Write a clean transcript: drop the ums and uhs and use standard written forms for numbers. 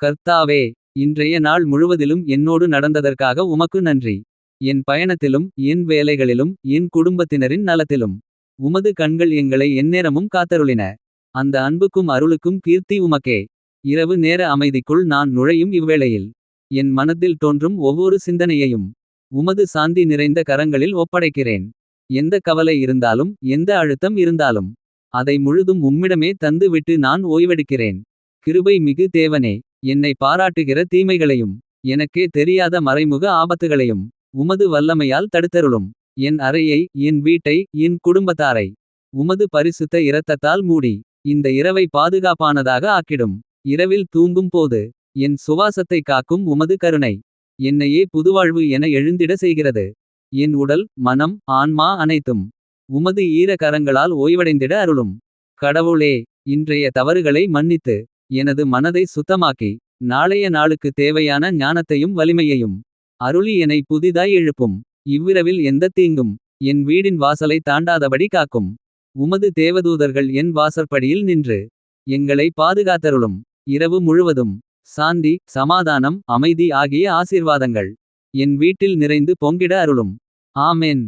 கர்த்தாவே, இன்றைய நாள் முழுவதிலும் என்னோடு நடந்ததற்காக உமக்கு நன்றி. என் பயணத்திலும் என் வேலைகளிலும் என் குடும்பத்தினரின் நலத்திலும். உமது கண்கள் எங்களை எந்நேரமும் காத்தருளின. அந்த அன்புக்கும் அருளுக்கும் கீர்த்தி உமக்கே. இரவு நேர அமைதிக்குள் நான் நுழையும் இவ்வேளையில். என் மனத்தில் தோன்றும் ஒவ்வொரு சிந்தனையையும். உமது சாந்தி நிறைந்த கரங்களில் ஒப்படைக்கிறேன். எந்த கவலை இருந்தாலும் எந்த அழுத்தம் இருந்தாலும். அதை முழுதும் உம்மிடமே தந்து விட்டு நான் ஓய்வெடுக்கிறேன். கிருபை மிகு தேவனே, என்னை பாராட்டுகிற தீமைகளையும். எனக்கே தெரியாத மறைமுக ஆபத்துகளையும். உமது வல்லமையால் தடுத்தருளும். என் அறையை என் வீட்டை என் குடும்பத்தாரை. உமது பரிசுத்த இரத்தத்தால் மூடி. இந்த இரவை பாதுகாப்பானதாக ஆக்கிடும். இரவில் தூங்கும் போது என் சுவாசத்தை காக்கும் உமது கருணை. என்னையே புதுவாழ்வு என எழுந்திட செய்கிறது. என் உடல் மனம் ஆன்மா அனைத்தும். உமது ஈர கரங்களால் ஓய்வடைந்திட அருளும். கடவுளே, இன்றைய தவறுகளை மன்னித்து. எனது மனதை சுத்தமாக்கி. நாளைய நாளுக்கு தேவையான ஞானத்தையும் வலிமையையும். அருளி என்னை புதிதாய் எழுப்பும். இவ்விரவில் எந்த தீங்கும் என் வீடின் வாசலை தாண்டாதபடி காக்கும். உமது தேவதூதர்கள் என் வாசற்படியில் நின்று. எங்களை பாதுகாத்தருளும். இரவு முழுவதும் சாந்தி சமாதானம் அமைதி ஆகிய ஆசீர்வாதங்கள். என் வீட்டில் நிறைந்து பொங்கிட அருளும். ஆமென்.